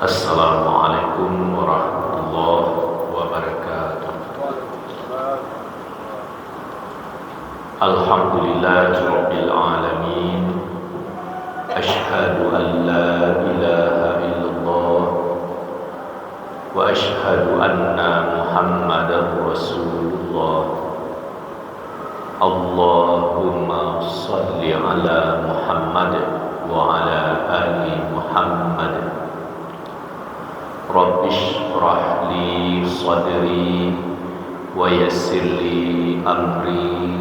Assalamualaikum warahmatullahi wabarakatuh. Alhamdulillahirabbil alamin. Asyhadu an la ilaha illallah wa asyhadu anna Muhammadar Rasulullah. Allahumma shalli ala Muhammad wa ala ali Muhammad. Rabbi shrah li sadri wa yassir li amri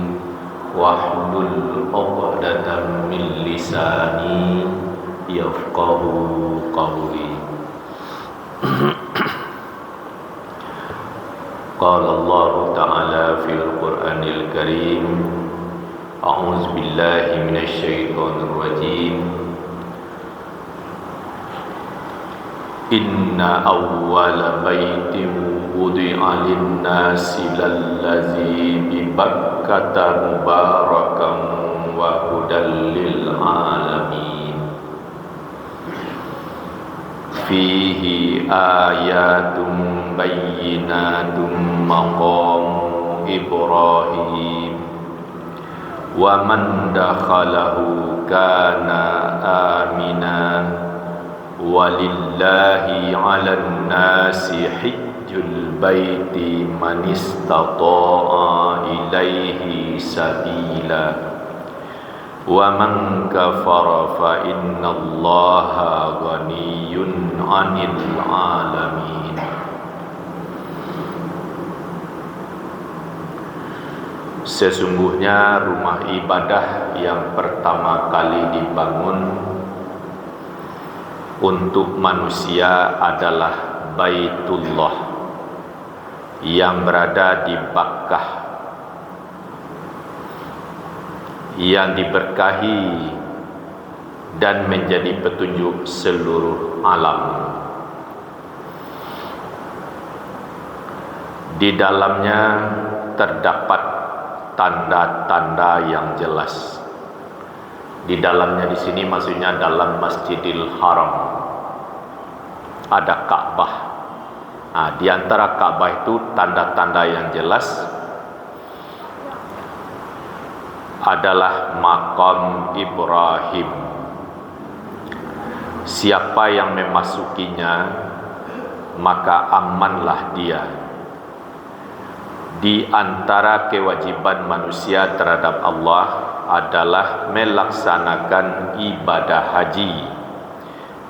wahlul 'uqdatam min lisani yafqahu qawli. Qala Allah Ta'ala fil Qur'anil Karim, a'udzu billahi minasy syaithanir rajim. Inna awwala baitin wudi'a lin-nasi lallazi bi Bakkata mubarakan wa hudal lil alamin. Fihi ayatun bayyinatun maqam Ibrahim wa man dakhalahu kana amina. Walillahi 'alan nasi hijjul baiti man istata'a ilaihi sabila wa man kafara fa innallaha ghaniyyun 'anil 'alamin. Sesungguhnya rumah ibadah yang pertama kali dibangun untuk manusia adalah Baitullah yang berada di Bakkah, yang diberkahi dan menjadi petunjuk seluruh alam. Di dalamnya terdapat tanda-tanda yang jelas. Di dalamnya di sini maksudnya dalam Masjidil Haram ada Ka'bah. Nah, di antara Ka'bah itu tanda-tanda yang jelas adalah makam Ibrahim. Siapa yang memasukinya maka amanlah dia. Di antara kewajiban manusia terhadap Allah adalah melaksanakan ibadah haji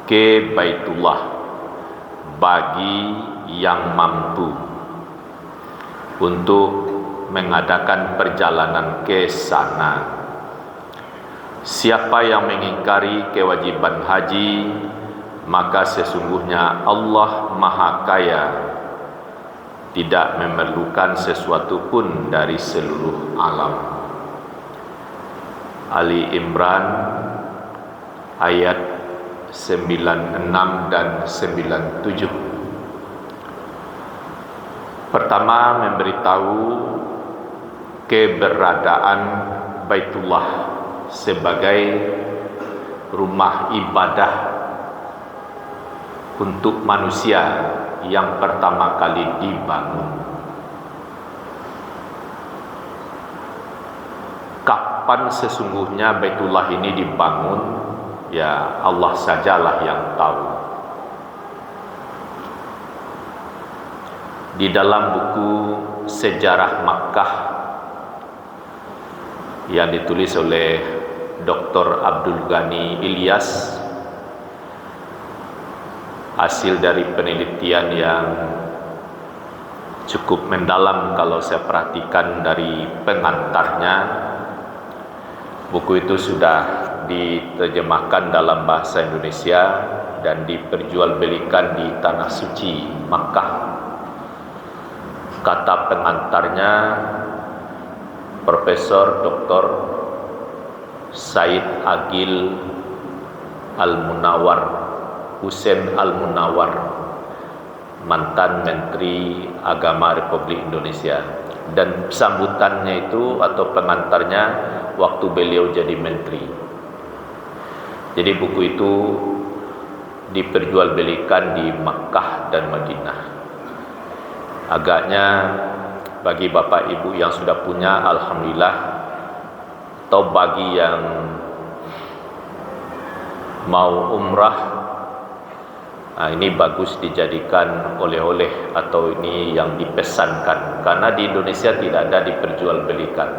ke Baitullah bagi yang mampu untuk mengadakan perjalanan ke sana. Siapa yang mengingkari kewajiban haji, maka sesungguhnya Allah Maha Kaya, tidak memerlukan sesuatu pun dari seluruh alam. Ali Imran ayat 96 dan 97. Pertama, memberitahu keberadaan Baitullah sebagai rumah ibadah untuk manusia yang pertama kali dibangun. Kapan sesungguhnya Baitullah ini dibangun, ya Allah sajalah yang tahu. Di dalam buku Sejarah Makkah yang ditulis oleh Dr. Abdul Ghani Ilyas, hasil dari penelitian yang cukup mendalam kalau saya perhatikan dari pengantarnya. Buku itu sudah diterjemahkan dalam bahasa Indonesia dan diperjualbelikan di Tanah Suci Makkah. Kata pengantarnya Profesor Dr. Said Agil Al-Munawar, Husain Al-Munawar, mantan Menteri Agama Republik Indonesia. Dan sambutannya itu atau pengantarnya waktu beliau jadi menteri. Jadi buku itu diperjualbelikan di Makkah dan Madinah. Agaknya bagi bapak ibu yang sudah punya, alhamdulillah, atau bagi yang mau umrah, ini bagus dijadikan oleh-oleh atau ini yang dipesankan, karena di Indonesia tidak ada diperjualbelikan.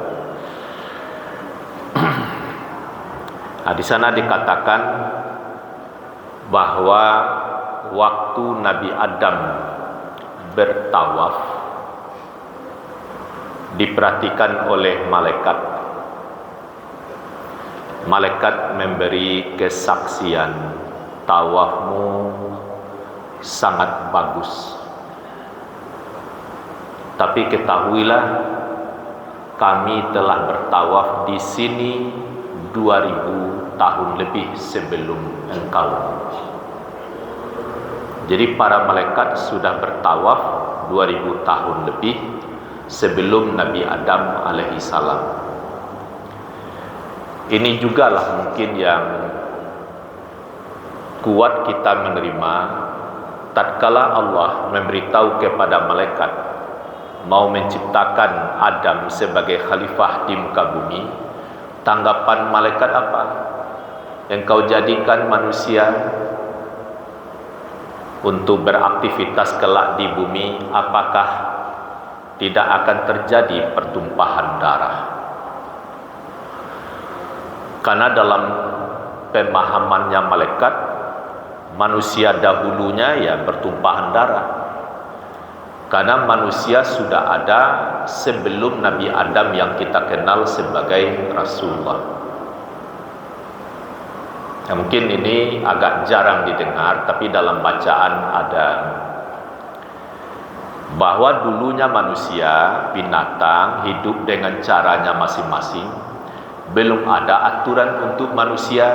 Di sana dikatakan bahwa waktu Nabi Adam bertawaf diperhatikan oleh malaikat. Malaikat memberi kesaksian, tawafmu sangat bagus. Tapi ketahuilah, kami telah bertawaf di sini 2000 tahun lebih sebelum engkau. Jadi para malaikat sudah bertawaf 2000 tahun lebih sebelum Nabi Adam alaihi salam. Ini jugalah mungkin yang kuat kita menerima tatkala Allah memberitahu kepada malaikat mau menciptakan Adam sebagai khalifah di muka bumi. Tanggapan malaikat apa? Engkau jadikan manusia untuk beraktivitas kelak di bumi, apakah tidak akan terjadi pertumpahan darah? Karena dalam pemahamannya malaikat, manusia dahulunya ya bertumpahan darah. Karena manusia sudah ada sebelum Nabi Adam yang kita kenal sebagai Rasulullah. Mungkin ini agak jarang didengar, tapi dalam bacaan ada bahwa dulunya manusia, binatang hidup dengan caranya masing-masing. Belum ada aturan untuk manusia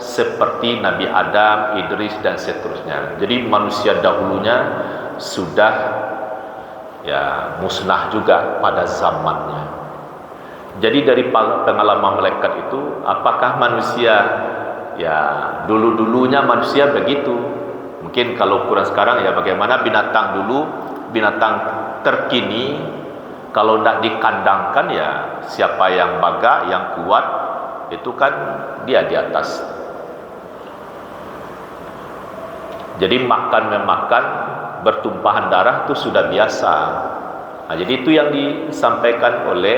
seperti Nabi Adam, Idris dan seterusnya. Jadi manusia dahulunya sudah musnah juga pada zamannya. Jadi dari pengalaman malaikat itu, apakah manusia dulu-dulunya manusia begitu? Mungkin kalau ukuran sekarang bagaimana binatang dulu, binatang terkini, kalau tidak dikandangkan siapa yang bagak, yang kuat, itu kan dia di atas. Jadi makan-memakan, bertumpahan darah itu sudah biasa. Jadi itu yang disampaikan oleh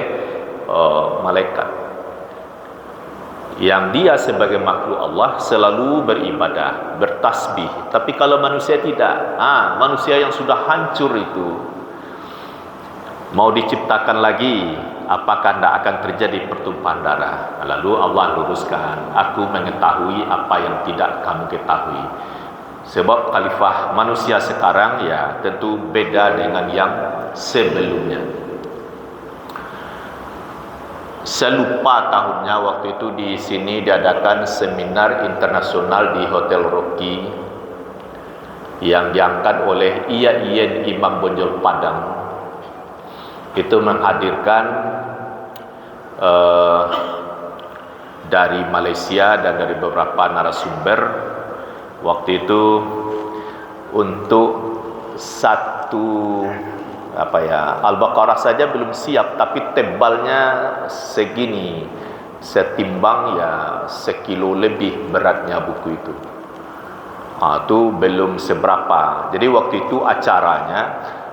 malaikat. Yang dia sebagai makhluk Allah selalu beribadah, bertasbih. Tapi kalau manusia tidak, manusia yang sudah hancur itu mau diciptakan lagi, apakah tidak akan terjadi pertumpahan darah? Lalu Allah luruskan, aku mengetahui apa yang tidak kamu ketahui. Sebab khalifah manusia sekarang tentu beda dengan yang sebelumnya. Saya lupa tahunnya, waktu itu di sini diadakan seminar internasional di Hotel Rocky yang diangkat oleh Iyai Imam Bonjol Padang. Itu menghadirkan dari Malaysia dan dari beberapa narasumber. Waktu itu untuk satu Al-Baqarah saja belum siap, tapi tebalnya segini, setimbang sekilo lebih beratnya buku itu. Itu belum seberapa. Jadi waktu itu acaranya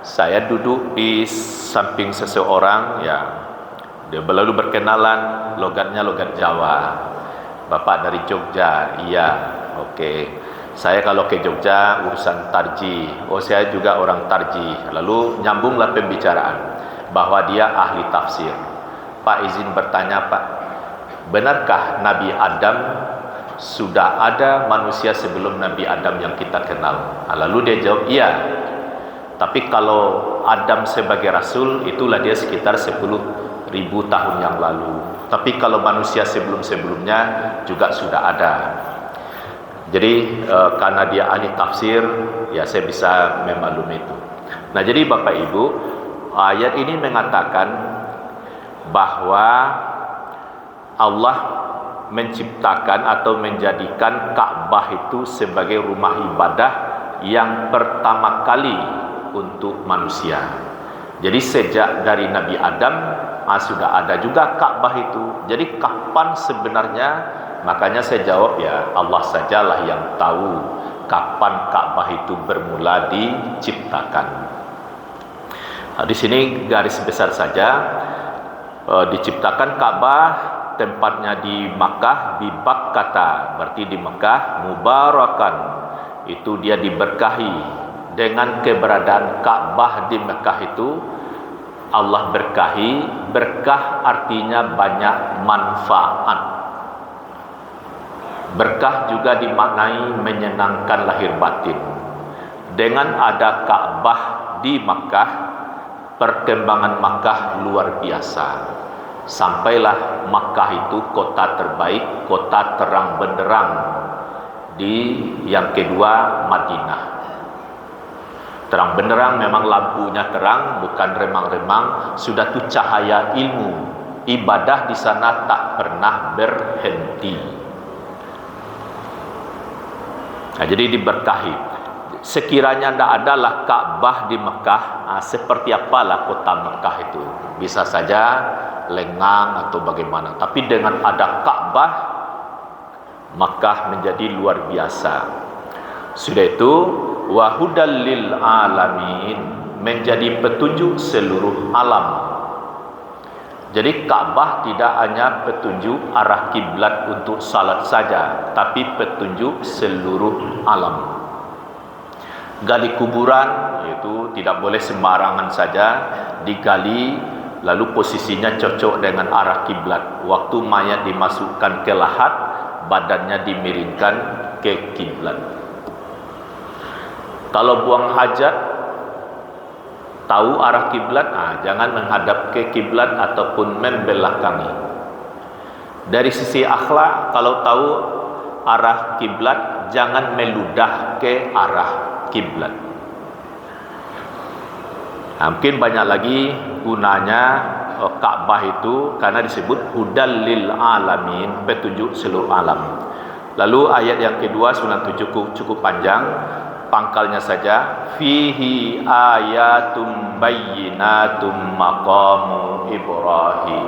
saya duduk di samping seseorang, dia lalu berkenalan, logatnya logat Jawa. Bapak dari Jogja? Iya. Oke. Saya kalau ke Jogja urusan tarji. Saya juga orang tarji. Lalu nyambunglah pembicaraan bahwa dia ahli tafsir. Pak, izin bertanya Pak, benarkah Nabi Adam sudah ada manusia sebelum Nabi Adam yang kita kenal? Lalu dia jawab iya. Tapi kalau Adam sebagai Rasul, itulah dia sekitar 10.000 tahun yang lalu. Tapi kalau manusia sebelum-sebelumnya juga sudah ada. Jadi karena dia ahli tafsir, saya bisa memaklumi itu. Nah, jadi Bapak Ibu, ayat ini mengatakan bahwa Allah menciptakan atau menjadikan Ka'bah itu sebagai rumah ibadah yang pertama kali untuk manusia. Jadi sejak dari Nabi Adam sudah ada juga Ka'bah itu. Jadi kapan sebenarnya? Makanya saya jawab, ya Allah sajalah yang tahu kapan Ka'bah itu bermula diciptakan. Di sini garis besar saja, diciptakan Ka'bah tempatnya di Makkah, di Bakkata, berarti di Mekah, mubarakan, itu dia diberkahi. Dengan keberadaan Ka'bah di Mekah itu Allah berkahi. Berkah artinya banyak manfaat. Berkah juga dimaknai menyenangkan lahir batin. Dengan ada Ka'bah di Makkah, perkembangan Makkah luar biasa. Sampailah Makkah itu kota terbaik, kota terang benderang. Di yang kedua Madinah. Terang benderang memang lampunya terang, bukan remang-remang. Sudah tu cahaya ilmu. Ibadah di sana tak pernah berhenti. Nah, jadi diberkahi. Sekiranya tidak adalah Ka'bah di Mekah, seperti apalah kota Mekah itu? Bisa saja lengang atau bagaimana. Tapi dengan ada Ka'bah, Mekah menjadi luar biasa. Sudah itu, wahudal lil alamin, menjadi petunjuk seluruh alam. Jadi Ka'bah tidak hanya petunjuk arah kiblat untuk salat saja, tapi petunjuk seluruh alam. Gali kuburan itu tidak boleh sembarangan saja digali lalu posisinya cocok dengan arah kiblat. Waktu mayat dimasukkan ke lahat, badannya dimiringkan ke kiblat. Kalau buang hajat, tahu arah kiblat, jangan menghadap ke kiblat ataupun membelakangi. Dari sisi akhlak, kalau tahu arah kiblat, jangan meludah ke arah kiblat. Mungkin banyak lagi gunanya Ka'bah itu karena disebut hudal lil alamin, petunjuk seluruh alam. Lalu ayat yang kedua 97 cukup panjang. Pangkalnya saja, fihi ayatum bayyinatum maqamu Ibrahim.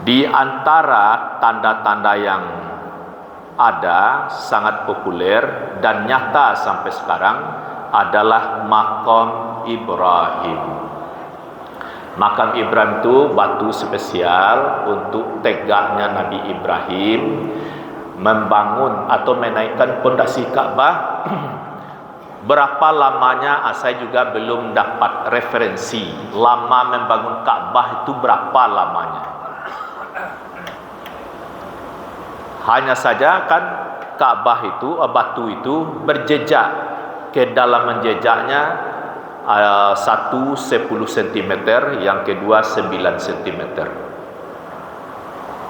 Di antara tanda-tanda yang ada sangat populer dan nyata sampai sekarang adalah makam Ibrahim. Makam Ibrahim itu batu spesial untuk tegaknya Nabi Ibrahim membangun atau menaikkan pondasi Ka'bah. Berapa lamanya saya juga belum dapat referensi lama membangun Ka'bah itu berapa lamanya. Hanya saja kan Ka'bah itu batu itu berjejak, kedalaman jejaknya satu 10 cm, yang kedua 9 cm.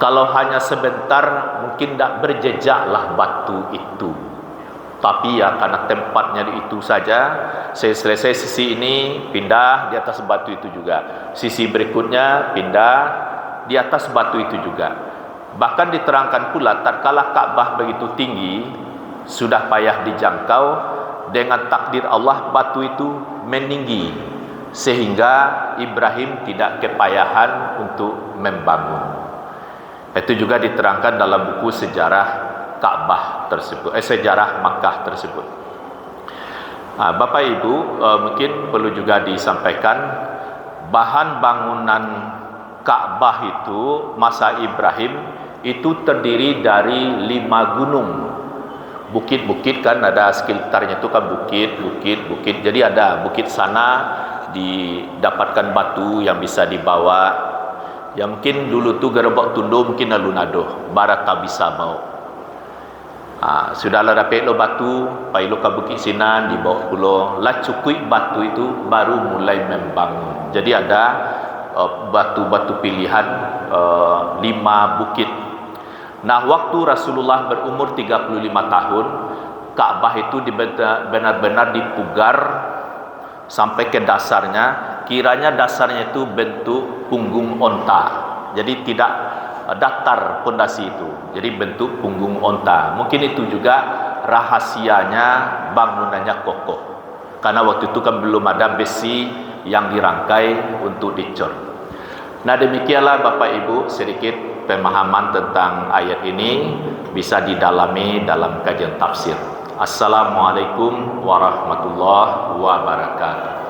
Kalau hanya sebentar mungkin tidak berjejaklah batu itu. Tapi ya karena tempatnya di itu saja, saya selesai sisi ini, pindah di atas batu itu juga. Sisi berikutnya pindah di atas batu itu juga. Bahkan diterangkan pula, tatkala Ka'bah begitu tinggi, sudah payah dijangkau, dengan takdir Allah batu itu meninggi, sehingga Ibrahim tidak kepayahan untuk membangun. Itu juga diterangkan dalam buku sejarah Ka'bah tersebut, sejarah Makkah tersebut. Bapak Ibu, mungkin perlu juga disampaikan bahan bangunan Ka'bah itu masa Ibrahim itu terdiri dari 5 gunung. Bukit-bukit kan ada sekitarnya itu kan bukit. Jadi ada bukit sana didapatkan batu yang bisa dibawa. Ya mungkin dulu tu gerebok tundo mungkin alun-ado, barat tak bisa mau. Sudahlah dapat lo batu, pai lo ke Bukit Sinan di bawah pulau, lah cukui batu itu baru mulai membangun. Jadi ada batu-batu pilihan 5 bukit. Nah, waktu Rasulullah berumur 35 tahun, Ka'bah itu benar-benar dipugar sampai ke dasarnya. Kiranya dasarnya itu bentuk punggung onta. Jadi tidak datar pondasi itu. Jadi bentuk punggung onta. Mungkin itu juga rahasianya bangunannya kokoh. Karena waktu itu kan belum ada besi yang dirangkai untuk dicor. Nah, demikianlah Bapak Ibu sedikit pemahaman tentang ayat ini, bisa didalami dalam kajian tafsir. Assalamualaikum warahmatullahi wabarakatuh.